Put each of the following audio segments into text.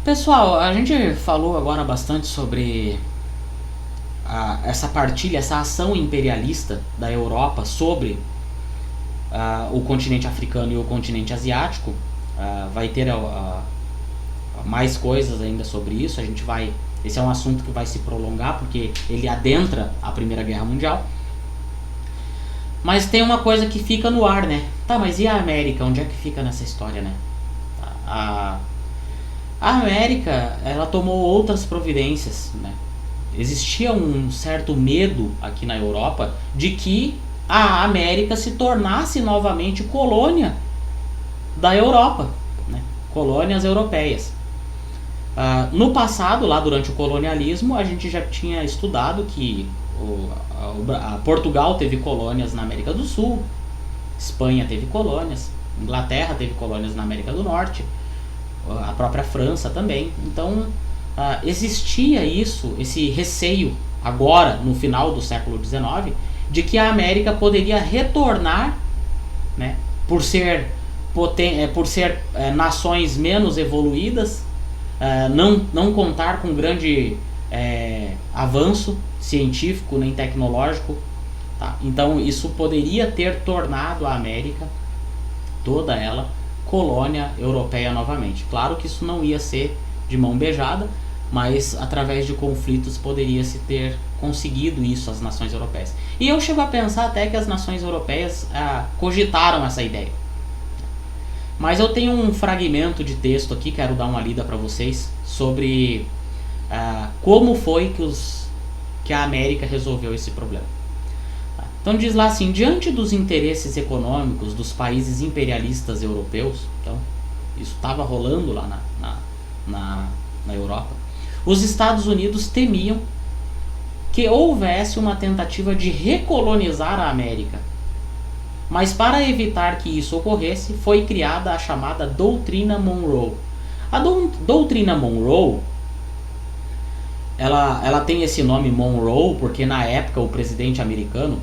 Pessoal, a gente falou agora bastante sobre essa partilha, essa ação imperialista da Europa sobre o continente africano e o continente asiático. Vai ter mais coisas ainda sobre isso. Esse é um assunto que vai se prolongar porque ele adentra a Primeira Guerra Mundial. Mas tem uma coisa que fica no ar, né? Tá, mas e a América? Onde é que fica nessa história, né? A América, ela tomou outras providências, né? Existia um certo medo aqui na Europa de que a América se tornasse novamente colônia da Europa, né? Colônias europeias. No passado, lá durante o colonialismo, a gente já tinha estudado que Portugal teve colônias na América do Sul, Espanha teve colônias, Inglaterra teve colônias na América do Norte, a própria França também. Então existia esse receio agora no final do século XIX de que a América poderia retornar, né, por ser nações menos evoluídas, não contar com grande avanço científico nem tecnológico, tá? Então isso poderia ter tornado a América toda ela colônia europeia novamente. Claro que isso não ia ser de mão beijada, mas através de conflitos poderia-se ter conseguido isso as nações europeias. E eu chego a pensar até que as nações europeias cogitaram essa ideia. Mas eu tenho um fragmento de texto aqui, quero dar uma lida para vocês, sobre como foi que a América resolveu esse problema. Então diz lá assim: diante dos interesses econômicos dos países imperialistas europeus, então isso estava rolando lá na Europa, os Estados Unidos temiam que houvesse uma tentativa de recolonizar a América. Mas para evitar que isso ocorresse, foi criada a chamada Doutrina Monroe. A Doutrina Monroe, ela tem esse nome Monroe porque na época o presidente americano,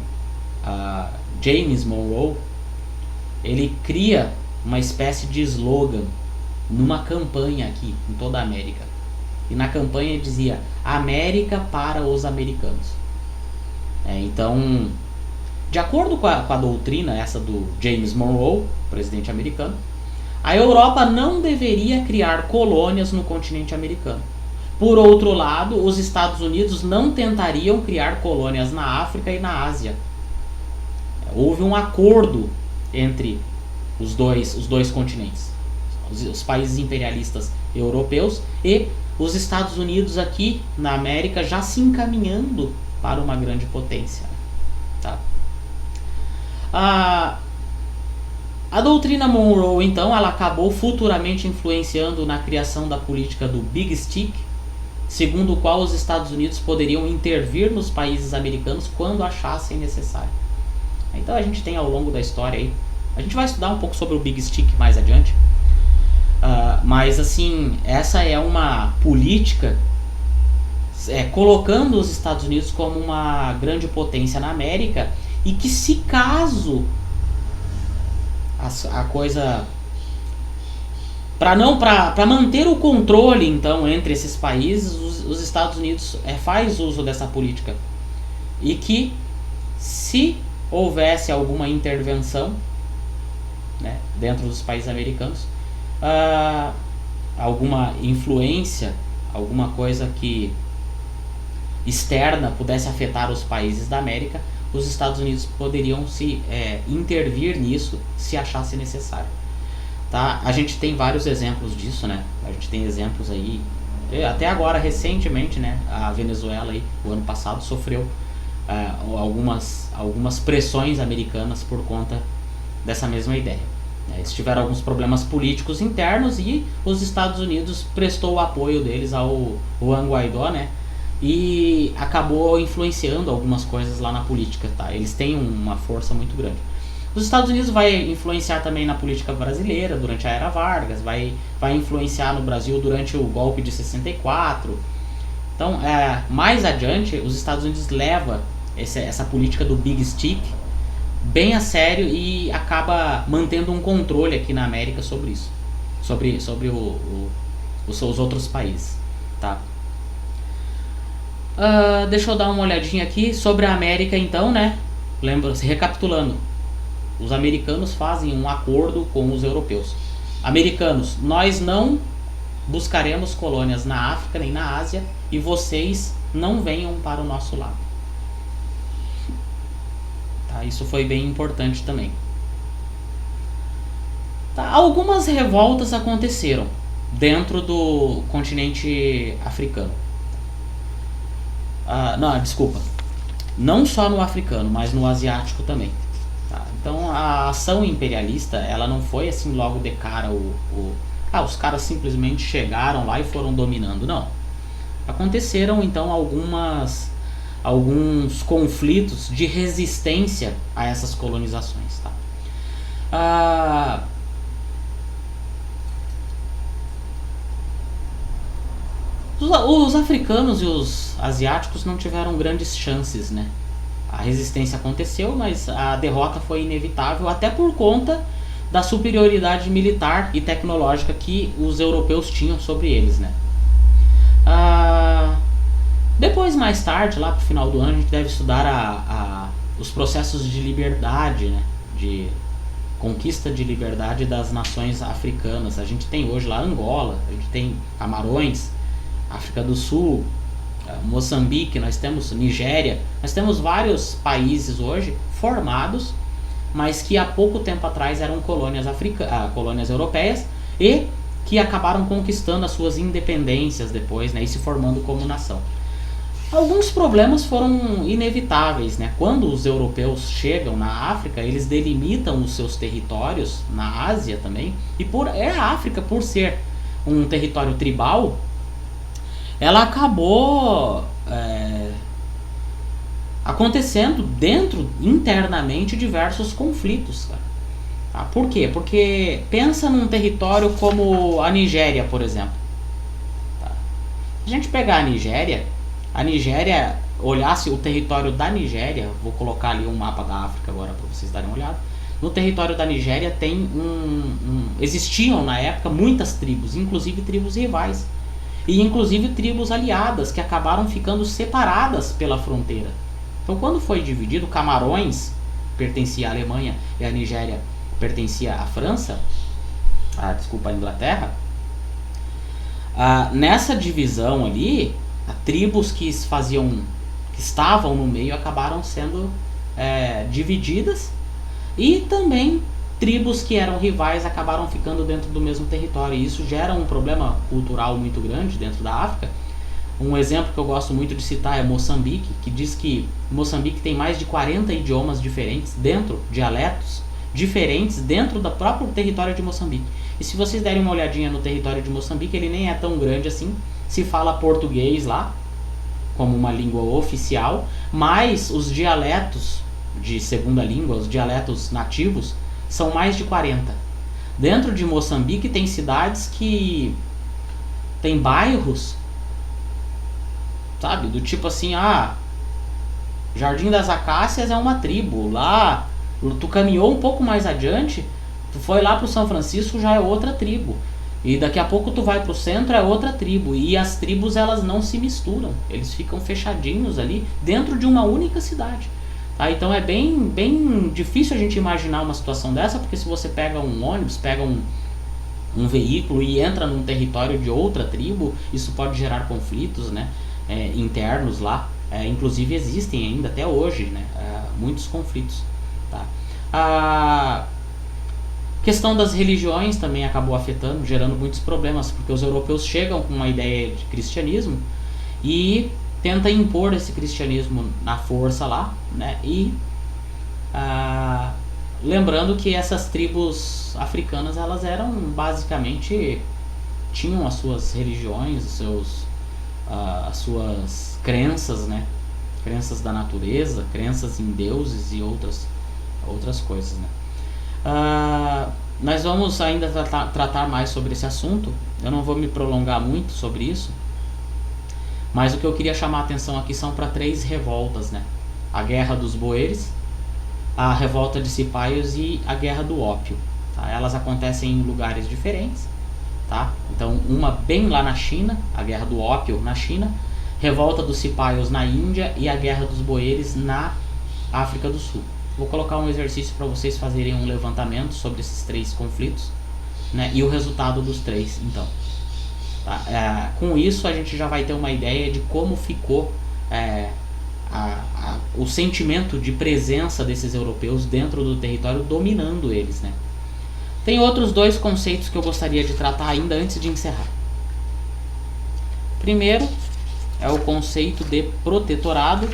James Monroe, ele cria uma espécie de slogan numa campanha aqui em toda a América. E na campanha ele dizia: América para os americanos. Então, de acordo com a doutrina essa do James Monroe, presidente americano, a Europa não deveria criar colônias no continente americano. Por outro lado, os Estados Unidos não tentariam criar colônias na África e na Ásia. Houve um acordo entre os dois continentes, os países imperialistas europeus e os Estados Unidos aqui na América já se encaminhando para uma grande potência. Tá? A doutrina Monroe, então, ela acabou futuramente influenciando na criação da política do Big Stick, segundo o qual os Estados Unidos poderiam intervir nos países americanos quando achassem necessário. Então a gente tem ao longo da história aí, a gente vai estudar um pouco sobre o Big Stick mais adiante, mas assim, essa é uma política colocando os Estados Unidos como uma grande potência na América, e que se caso a coisa para manter o controle então entre esses países, os Estados Unidos faz uso dessa política, e que se houvesse alguma intervenção, né, dentro dos países americanos, alguma influência, alguma coisa que externa pudesse afetar os países da América, os Estados Unidos poderiam intervir nisso se achasse necessário. Tá? A gente tem vários exemplos disso, né? A gente tem exemplos aí, até agora recentemente, né? A Venezuela aí, o ano passado sofreu algumas pressões americanas por conta dessa mesma ideia. Eles tiveram alguns problemas políticos internos e os Estados Unidos prestou o apoio deles ao Juan Guaidó, né? E acabou influenciando algumas coisas lá na política, tá? Eles têm uma força muito grande. Os Estados Unidos vai influenciar também na política brasileira durante a Era Vargas, vai influenciar no Brasil durante o golpe de 64. Então, mais adiante, os Estados Unidos leva essa política do Big Stick bem a sério e acaba mantendo um controle aqui na América sobre isso, sobre os outros países, tá? Deixa eu dar uma olhadinha aqui sobre a América então, né? Lembra-se, recapitulando, os americanos fazem um acordo com os europeus. Americanos, nós não buscaremos colônias na África nem na Ásia e vocês não venham para o nosso lado. Tá, isso foi bem importante também. Tá, algumas revoltas aconteceram dentro do continente africano. Não, desculpa. Não só no africano, mas no asiático também. Tá? Então a ação imperialista, ela não foi assim logo de cara os caras simplesmente chegaram lá e foram dominando. Não. Aconteceram então alguns conflitos de resistência a essas colonizações. Tá? Os africanos e os asiáticos não tiveram grandes chances, né? A resistência aconteceu, mas a derrota foi inevitável, até por conta da superioridade militar e tecnológica que os europeus tinham sobre eles, né? Depois, mais tarde, lá pro final do ano, a gente deve estudar os processos de liberdade, né? De conquista de liberdade das nações africanas. A gente tem hoje lá Angola, a gente tem Camarões, África do Sul, Moçambique, nós temos Nigéria, nós temos vários países hoje formados, mas que há pouco tempo atrás eram colônias europeias e que acabaram conquistando as suas independências depois, né, e se formando como nação. Alguns problemas foram inevitáveis, né? Quando os europeus chegam na África, eles delimitam os seus territórios, na Ásia também, e a África, por ser um território tribal, ela acabou acontecendo internamente diversos conflitos, cara. Tá? Por quê? Porque pensa num território como a Nigéria, por exemplo. Tá? Se a gente pegar a Nigéria, olhasse o território da Nigéria, vou colocar ali um mapa da África agora para vocês darem uma olhada. No território da Nigéria tem existiam na época muitas tribos, inclusive tribos rivais. E inclusive tribos aliadas que acabaram ficando separadas pela fronteira. Então quando foi dividido, Camarões pertencia à Alemanha e a Nigéria pertencia à França, a Inglaterra, nessa divisão ali, tribos que estavam no meio acabaram sendo divididas, e também tribos que eram rivais acabaram ficando dentro do mesmo território, e isso gera um problema cultural muito grande dentro da África. Um exemplo que eu gosto muito de citar é Moçambique, que diz que Moçambique tem mais de 40 idiomas diferentes dialetos diferentes dentro do próprio território de Moçambique. E se vocês derem uma olhadinha no território de Moçambique, ele nem é tão grande assim. Se fala português lá como uma língua oficial, mas os dialetos de segunda língua, os dialetos nativos, são mais de 40. Dentro de Moçambique tem cidades que tem bairros, sabe, do tipo assim, Jardim das Acácias é uma tribo, lá tu caminhou um pouco mais adiante, tu foi lá pro São Francisco, já é outra tribo, e daqui a pouco tu vai pro centro, é outra tribo, e as tribos elas não se misturam, eles ficam fechadinhos ali dentro de uma única cidade. Tá? Então é bem, bem difícil a gente imaginar uma situação dessa, porque se você pega um ônibus, pega um veículo e entra num território de outra tribo, isso pode gerar conflitos, né, internos lá. Inclusive existem ainda até hoje, né, muitos conflitos. Tá? A questão das religiões também acabou afetando, gerando muitos problemas, porque os europeus chegam com uma ideia de cristianismo e tenta impor esse cristianismo na força lá, né? E lembrando que essas tribos africanas, elas eram basicamente, tinham as suas religiões, as suas crenças, né? Crenças da natureza, crenças em deuses e outras coisas, né? Nós vamos ainda tratar mais sobre esse assunto. Eu não vou me prolongar muito sobre isso, mas o que eu queria chamar a atenção aqui são para 3 revoltas, né? A Guerra dos Boeres, a Revolta de Cipaios e a Guerra do Ópio. Tá? Elas acontecem em lugares diferentes, tá? tá? Então, uma bem lá na China, a Guerra do Ópio na China, revolta dos cipaios na Índia e a Guerra dos Boeres na África do Sul. Vou colocar um exercício para vocês fazerem um levantamento sobre esses 3 conflitos, né, e o resultado dos 3, então. Tá? Com isso, a gente já vai ter uma ideia de como ficou o sentimento de presença desses europeus dentro do território, dominando eles, né? Tem outros 2 conceitos que eu gostaria de tratar ainda antes de encerrar. Primeiro é o conceito de protetorado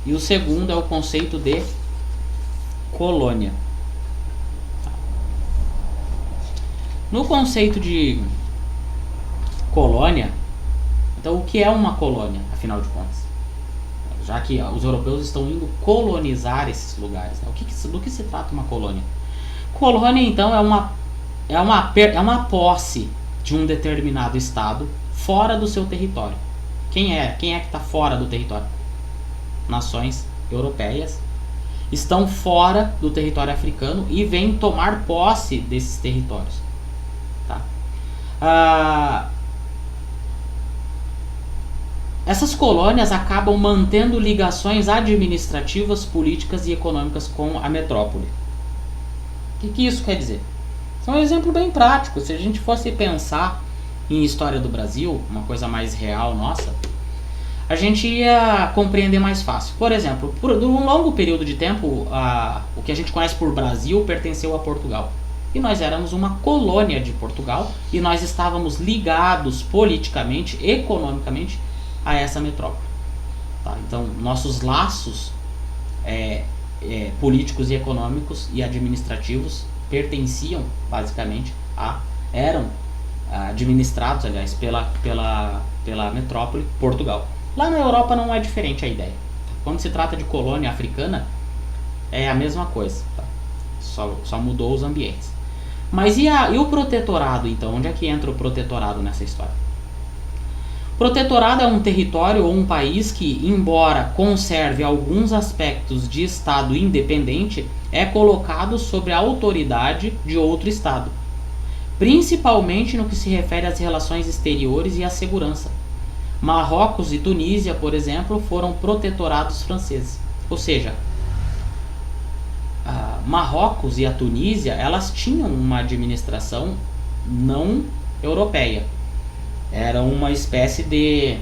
e o segundo é o conceito de colônia. No conceito de colônia, então o que é uma colônia, afinal de contas? Já que os europeus estão indo colonizar esses lugares, né? Do que se trata uma colônia? Colônia, então, é uma posse de um determinado estado fora do seu território. Quem é que está fora do território? Nações europeias estão fora do território africano e vêm tomar posse desses territórios. Tá? Essas colônias acabam mantendo ligações administrativas, políticas e econômicas com a metrópole. O que isso quer dizer? Isso é um exemplo bem prático. Se a gente fosse pensar em história do Brasil, uma coisa mais real nossa, a gente ia compreender mais fácil. Por exemplo, por um longo período de tempo, o que a gente conhece por Brasil pertenceu a Portugal. E nós éramos uma colônia de Portugal e nós estávamos ligados politicamente, economicamente, a essa metrópole. Tá? Então, nossos laços políticos e econômicos e administrativos pertenciam, basicamente, eram administrados, aliás, pela metrópole Portugal. Lá na Europa não é diferente a ideia. Quando se trata de colônia africana, é a mesma coisa. Tá? Só mudou os ambientes. Mas e o protetorado, então? Onde é que entra o protetorado nessa história? O protetorado é um território ou um país que, embora conserve alguns aspectos de Estado independente, é colocado sob a autoridade de outro Estado, principalmente no que se refere às relações exteriores e à segurança. Marrocos e Tunísia, por exemplo, foram protetorados franceses. Ou seja, Marrocos e a Tunísia, elas tinham uma administração não europeia. Era uma espécie de...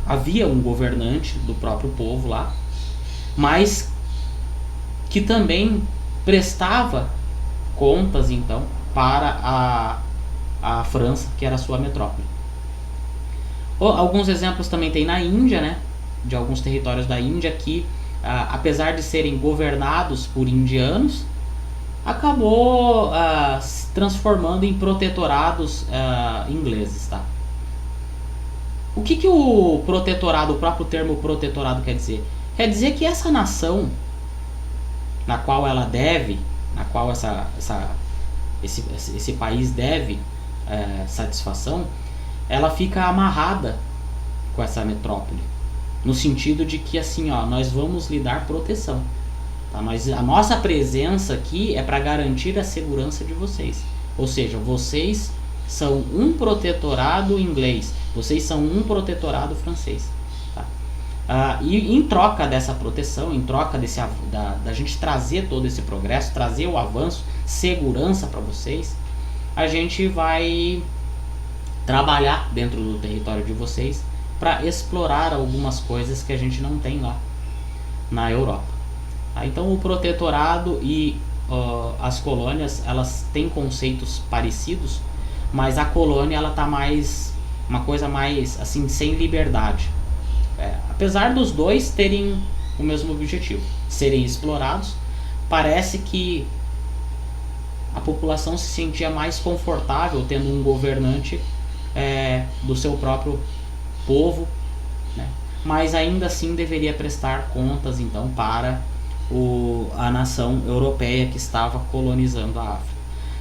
Havia um governante do próprio povo lá, mas que também prestava contas, então, para a França, que era a sua metrópole. Alguns exemplos também tem na Índia, né? De alguns territórios da Índia que, apesar de serem governados por indianos, acabou se transformando em protetorados ingleses, tá? O que o protetorado, o próprio termo protetorado quer dizer? Quer dizer que essa nação na qual ela deve, na qual esse país deve satisfação, ela fica amarrada com essa metrópole, no sentido de que assim, nós vamos lhe dar proteção. Tá? A nossa presença aqui é para garantir a segurança de vocês. Ou seja, vocês são um protetorado inglês, vocês são um protetorado francês. Tá? E em troca dessa proteção, em troca da gente trazer todo esse progresso, trazer o avanço, segurança para vocês, a gente vai trabalhar dentro do território de vocês para explorar algumas coisas que a gente não tem lá na Europa. Tá? Então o protetorado e as colônias, elas têm conceitos parecidos, mas a colônia ela tá uma coisa mais assim, sem liberdade. Apesar dos dois terem o mesmo objetivo, serem explorados, parece que a população se sentia mais confortável tendo um governante do seu próprio povo, né? Mas ainda assim deveria prestar contas então para a nação europeia que estava colonizando a África.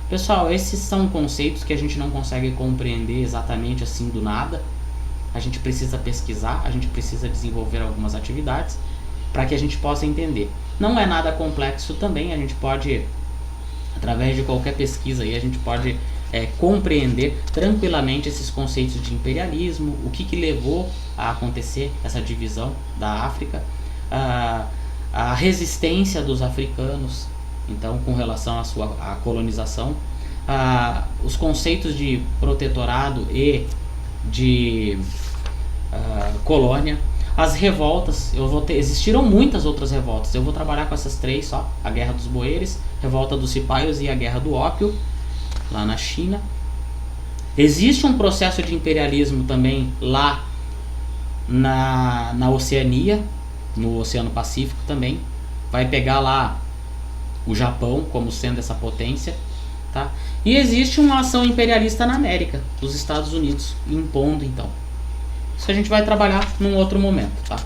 Pessoal, esses são conceitos que a gente não consegue compreender exatamente assim do nada. A gente precisa pesquisar, a gente precisa desenvolver algumas atividades para que a gente possa entender. Não é nada complexo também, a gente pode, através de qualquer pesquisa aí, a gente pode compreender tranquilamente esses conceitos de imperialismo, o que levou a acontecer essa divisão da África, a resistência dos africanos, então, com relação à colonização, os conceitos de protetorado e de colônia, as revoltas. Existiram muitas outras revoltas, eu vou trabalhar com essas três só: a Guerra dos Boeres, Revolta dos Cipaios e a Guerra do Ópio, lá na China. Existe um processo de imperialismo também lá na Oceania, no Oceano Pacífico também. Vai pegar lá o Japão como sendo essa potência, tá? E existe uma ação imperialista na América, dos Estados Unidos, impondo então. Isso a gente vai trabalhar num outro momento, tá?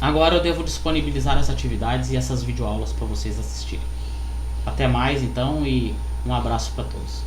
Agora eu devo disponibilizar as atividades e essas videoaulas para vocês assistirem. Até mais então e um abraço para todos.